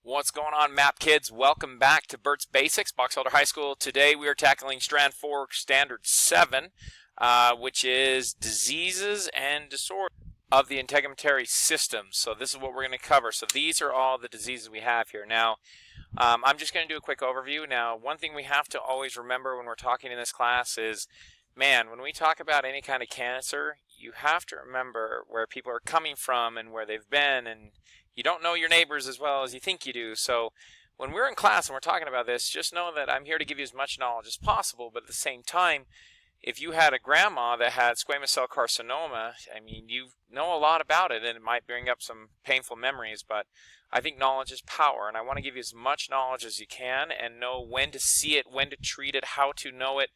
What's going on, map kids? Welcome back to Burt's Basics, Box Elder High School. Today we are tackling Strand 4, Standard 7, which is diseases and disorders of the integumentary system. So this is what we're going to cover. So these are all the diseases we have here. Now, I'm just going to do a quick overview. Now, one thing we have to always remember when we're talking in this class is, man, when we talk about any kind of cancer, you have to remember where people are coming from and where they've been, and you don't know your neighbors as well as you think you do. So when we're in class and we're talking about this, just know that I'm here to give you as much knowledge as possible, but at the same time, if you had a grandma that had squamous cell carcinoma, I mean, you know a lot about it, and it might bring up some painful memories, but I think knowledge is power, and I want to give you as much knowledge as you can and know when to see it, when to treat it, how to know it,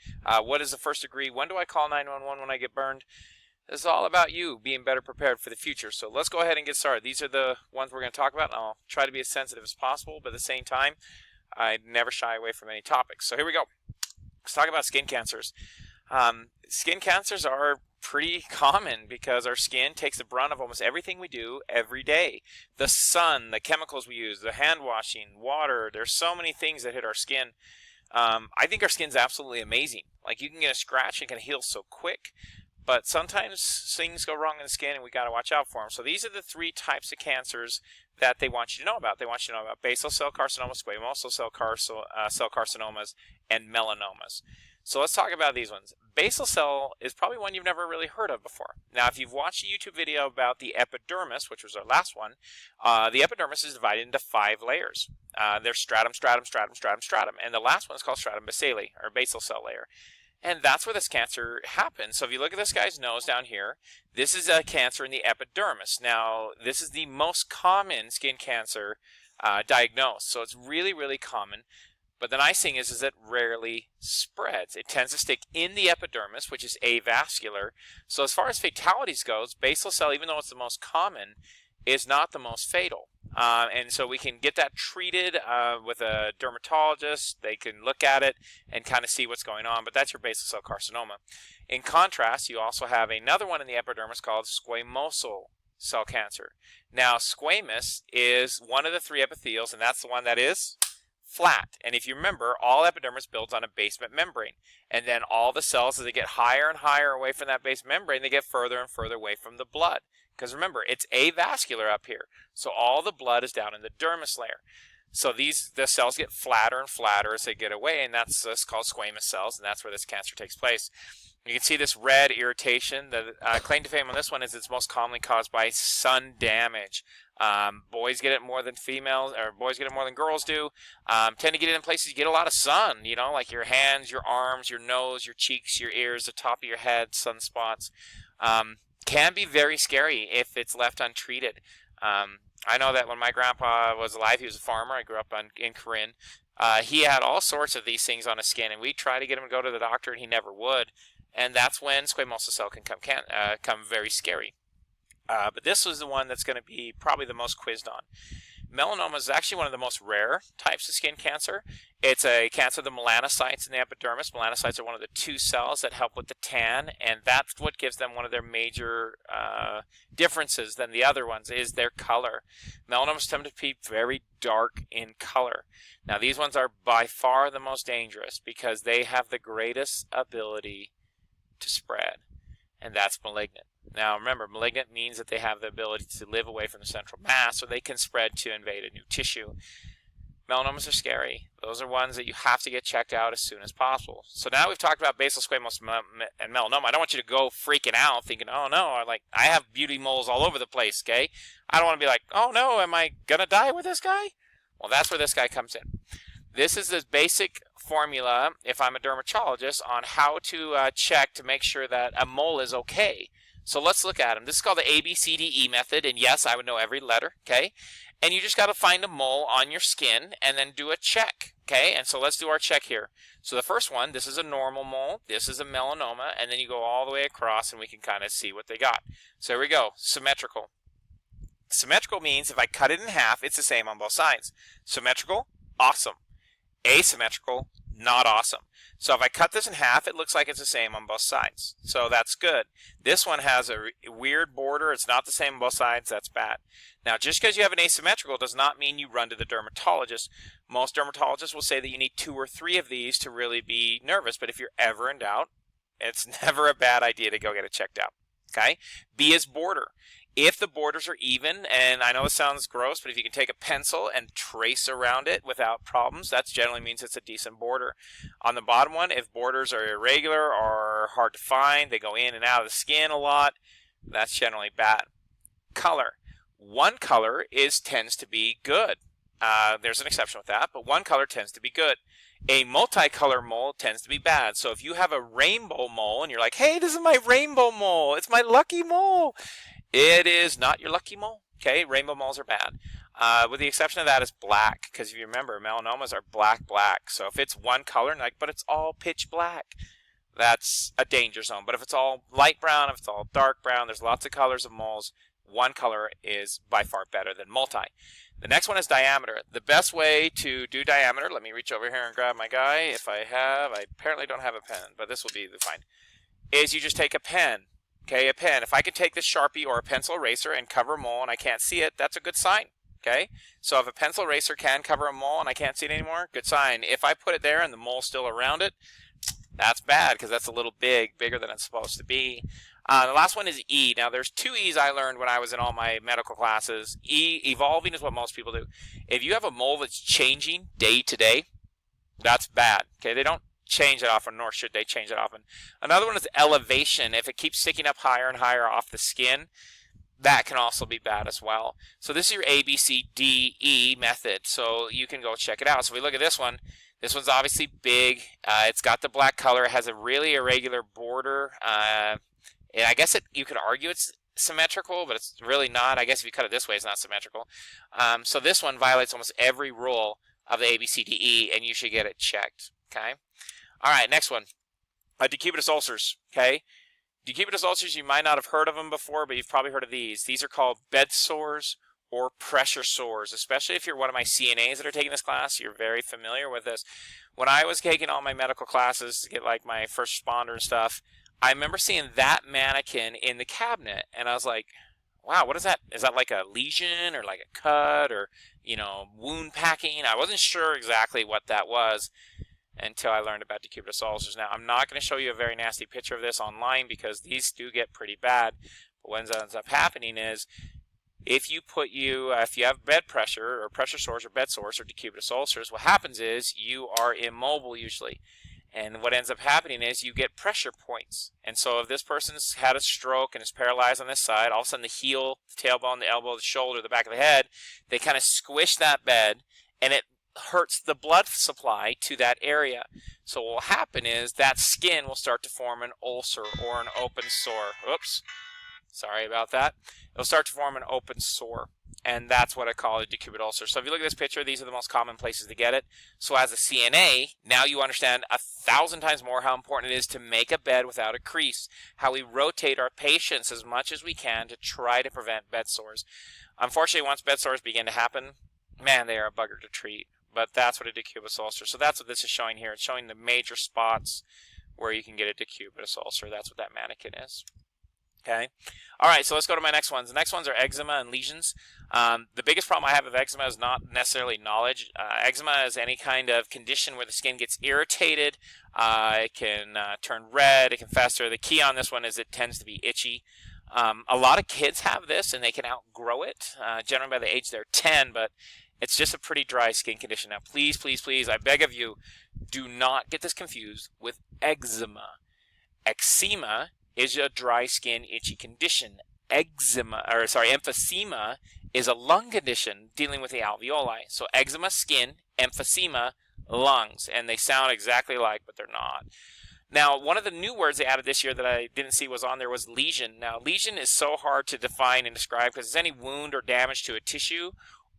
what is the first degree, when do I call 911 when I get burned. This is all about you being better prepared for the future. So let's go ahead and get started. These are the ones we're going to talk about, and I'll try to be as sensitive as possible, but at the same time, I never shy away from any topics. So here we go. Let's talk about skin cancers. Skin cancers are pretty common because our skin takes the brunt of almost everything we do every day. The sun, the chemicals we use, the hand washing, water, there's so many things that hit our skin. I think our skin's absolutely amazing. Like, you can get a scratch and it can heal so quick. But sometimes things go wrong in the skin and we got to watch out for them. So these are the three types of cancers that they want you to know about. They want you to know about basal cell carcinomas, squamous cell carcinomas, and melanomas. So let's talk about these ones. Basal cell is probably one you've never really heard of before. Now, if you've watched a YouTube video about the epidermis, which was our last one, the epidermis is divided into 5 layers. There's stratum, stratum, stratum, stratum, stratum. And the last one is called stratum basale, or basal cell layer. And that's where this cancer happens. So if you look at this guy's nose down here, this is a cancer in the epidermis. Now, this is the most common skin cancer diagnosed. So it's really, really common. But the nice thing is it rarely spreads. It tends to stick in the epidermis, which is avascular. So as far as fatalities goes, basal cell, even though it's the most common, is not the most fatal. And so we can get that treated with a dermatologist. They can look at it and kind of see what's going on, but that's your basal cell carcinoma. In contrast, you also have another one in the epidermis called squamosal cell cancer. Now, squamous is one of the 3 epithelials, and that's the one that is flat. And if you remember, all epidermis builds on a basement membrane. And then all the cells, as they get higher and higher away from that base membrane, they get further and further away from the blood. Because remember, it's avascular up here. So all the blood is down in the dermis layer. So the cells get flatter and flatter as they get away, and that's called squamous cells, and that's where this cancer takes place. You can see this red irritation. The claim to fame on this one is it's most commonly caused by sun damage. Boys get it more than females, or boys get it more than girls do. Tend to get it in places you get a lot of sun, you know, like your hands, your arms, your nose, your cheeks, your ears, the top of your head, sunspots. Can be very scary if it's left untreated. I know that when my grandpa was alive, he was a farmer. I grew up in Corinne. He had all sorts of these things on his skin, and we tried to get him to go to the doctor, and he never would. And that's when squamous cell can come very scary. But this was the one that's going to be probably the most quizzed on. Melanoma is actually one of the most rare types of skin cancer. It's a cancer of the melanocytes in the epidermis. Melanocytes are one of the 2 cells that help with the tan, and that's what gives them one of their major differences than the other ones is their color. Melanomas tend to be very dark in color. Now, these ones are by far the most dangerous because they have the greatest ability to spread, and that's malignant. Now, remember, malignant means that they have the ability to live away from the central mass, or they can spread to invade a new tissue. Melanomas are scary. Those are ones that you have to get checked out as soon as possible. So now we've talked about basal squamous and melanoma. I don't want you to go freaking out thinking, oh no, I have beauty moles all over the place, okay? I don't want to be like, oh no, am I going to die with this guy? Well, that's where this guy comes in. This is the basic formula, if I'm a dermatologist, on how to check to make sure that a mole is okay. So let's look at them. This is called the ABCDE method, and yes, I would know every letter, okay? And you just got to find a mole on your skin and then do a check, okay? And so let's do our check here. So the first one, this is a normal mole, this is a melanoma, and then you go all the way across and we can kind of see what they got. So here we go, symmetrical. Symmetrical means if I cut it in half, it's the same on both sides. Symmetrical, awesome. Asymmetrical, not awesome. So if I cut this in half, it looks like it's the same on both sides. So that's good. This one has a weird border. It's not the same on both sides. That's bad. Now, just because you have an asymmetrical does not mean you run to the dermatologist. Most dermatologists will say that you need 2 or 3 of these to really be nervous. But if you're ever in doubt, it's never a bad idea to go get it checked out. Okay? B is border. If the borders are even, and I know it sounds gross, but if you can take a pencil and trace around it without problems, that generally means it's a decent border. On the bottom one, if borders are irregular or hard to find, they go in and out of the skin a lot, that's generally bad. Color. One color tends to be good. There's an exception with that, but one color tends to be good. A multicolor mole tends to be bad. So if you have a rainbow mole and you're like, hey, this is my rainbow mole, it's my lucky mole, it is not your lucky mole. Okay, rainbow moles are bad. With the exception of that is black, because if you remember, melanomas are black. So if it's one color, but it's all pitch black, that's a danger zone. But if it's all light brown, if it's all dark brown, there's lots of colors of moles, one color is by far better than multi. The next one is diameter. The best way to do diameter, let me reach over here and grab my guy. If I apparently don't have a pen, but this will be fine, is you just take a pen. Okay, a pen. If I can take this Sharpie or a pencil eraser and cover a mole and I can't see it, that's a good sign. Okay, so if a pencil eraser can cover a mole and I can't see it anymore, good sign. If I put it there and the mole's still around it, that's bad because that's a little bigger than it's supposed to be. The last one is E. Now, there's 2 E's I learned when I was in all my medical classes. E, evolving, is what most people do. If you have a mole that's changing day to day, that's bad. Okay, they don't change it often, nor should they change it often. Another one is elevation. If it keeps sticking up higher and higher off the skin, that can also be bad as well. So this is your ABCDE method. So you can go check it out. So if we look at this one, this one's obviously big. It's got the black color. It has a really irregular border. And I guess you could argue it's symmetrical, but it's really not. I guess if you cut it this way, it's not symmetrical. So this one violates almost every rule of the ABCDE, and you should get it checked. Okay. All right, next one. Decubitus ulcers. Okay. Decubitus ulcers, you might not have heard of them before, but you've probably heard of these. These are called bed sores or pressure sores, especially if you're one of my CNAs that are taking this class. You're very familiar with this. When I was taking all my medical classes to get like my first responder and stuff, I remember seeing that mannequin in the cabinet, and I was like, wow, what is that? Is that like a lesion or like a cut or, wound packing? I wasn't sure exactly what that was until I learned about decubitus ulcers. Now, I'm not going to show you a very nasty picture of this online because these do get pretty bad. But what ends up happening is if you have bed pressure or pressure sores or bed sores or decubitus ulcers, what happens is you are immobile usually. And what ends up happening is you get pressure points. And so if this person's had a stroke and is paralyzed on this side, all of a sudden the heel, the tailbone, the elbow, the shoulder, the back of the head, they kind of squish that bed and it hurts the blood supply to that area. So what will happen is that skin will start to form an ulcer or an open sore. Oops. Sorry about that. It'll start to form an open sore. And that's what I call a decubitus ulcer. So if you look at this picture, these are the most common places to get it. So as a CNA, now you understand 1,000 times more how important it is to make a bed without a crease, how we rotate our patients as much as we can to try to prevent bed sores. Unfortunately, once bed sores begin to happen, man, they are a bugger to treat. But that's what a decubitus ulcer. So that's what this is showing here. It's showing the major spots where you can get a decubitus ulcer. That's what that mannequin is. Okay. All right, so let's go to my next ones. The next ones are eczema and lesions. The biggest problem I have with eczema is not necessarily knowledge. Eczema is any kind of condition where the skin gets irritated. It can turn red. It can fester. The key on this one is it tends to be itchy. A lot of kids have this, and they can outgrow it, generally by the age they're 10, but it's just a pretty dry skin condition. Now, please, please, please, I beg of you, do not get this confused with eczema. Eczema is a dry skin, itchy condition. Emphysema is a lung condition dealing with the alveoli. So eczema, skin, emphysema, lungs. And they sound exactly alike, but they're not. Now, one of the new words they added this year that I didn't see was on there was lesion. Now, lesion is so hard to define and describe because it's any wound or damage to a tissue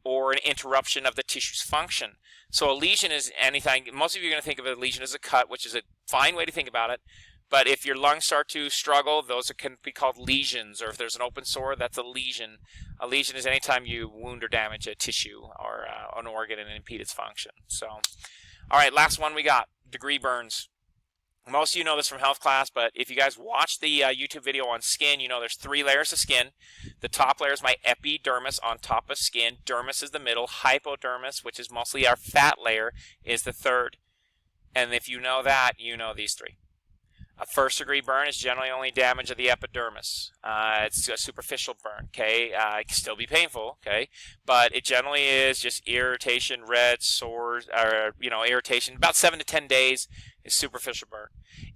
or an interruption of the tissue's function. So a lesion is anything. Most of you are going to think of a lesion as a cut, which is a fine way to think about it. But if your lungs start to struggle, those can be called lesions. Or if there's an open sore, that's a lesion. A lesion is any time you wound or damage a tissue or an organ and impede its function. So, All right, last one we got, degree burns. Most of you know this from health class, but if you guys watch the YouTube video on skin, you know there's 3 layers of skin. The top layer is my epidermis on top of skin. Dermis is the middle. Hypodermis, which is mostly our fat layer, is the third. And if you know that, you know these 3. A first-degree burn is generally only damage of the epidermis. It's a superficial burn, okay? It can still be painful, okay? But it generally is just irritation, red, sores, or, irritation. About 7 to 10 days is superficial burn.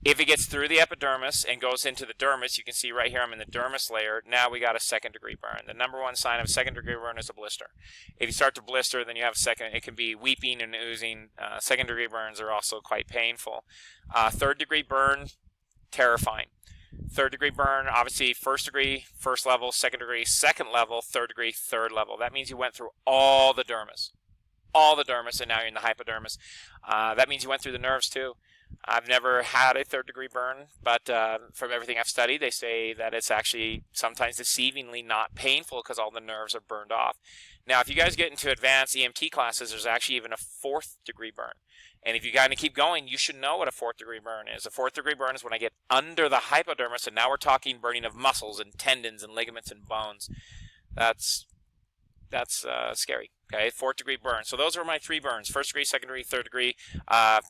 If it gets through the epidermis and goes into the dermis, you can see right here I'm in the dermis layer. Now we got a second-degree burn. The number 1 sign of a second-degree burn is a blister. If you start to blister, then you have a second. It can be weeping and oozing. Second-degree burns are also quite painful. Third-degree burn, terrifying. Third-degree burn, obviously first degree, first level, second degree, second level, third degree, third level. That means you went through all the dermis, and now you're in the hypodermis. That means you went through the nerves too. I've never had a third-degree burn, but from everything I've studied, they say that it's actually sometimes deceivingly not painful because all the nerves are burned off. Now, if you guys get into advanced EMT classes, there's actually even a 4th-degree burn. And if you kind of keep going, you should know what a 4th-degree burn is. A 4th-degree burn is when I get under the hypodermis, and now we're talking burning of muscles and tendons and ligaments and bones. That's scary. Okay, 4th-degree burn. So those are my 3 burns: first degree, second degree, third degree.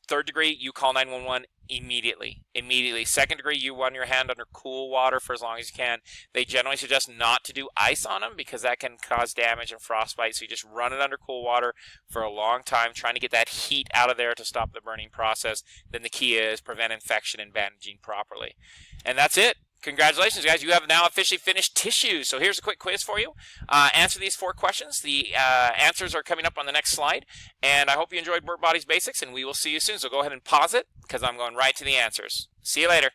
Third degree, you call 911 immediately. Second degree, you run your hand under cool water for as long as you can. They generally suggest not to do ice on them because that can cause damage and frostbite. So you just run it under cool water for a long time, trying to get that heat out of there to stop the burning process. Then the key is prevent infection and bandaging properly. And that's it. Congratulations, guys. You have now officially finished tissues. So here's a quick quiz for you. Answer these 4 questions. The answers are coming up on the next slide. And I hope you enjoyed Burt Body's Basics, and we will see you soon. So go ahead and pause it because I'm going right to the answers. See you later.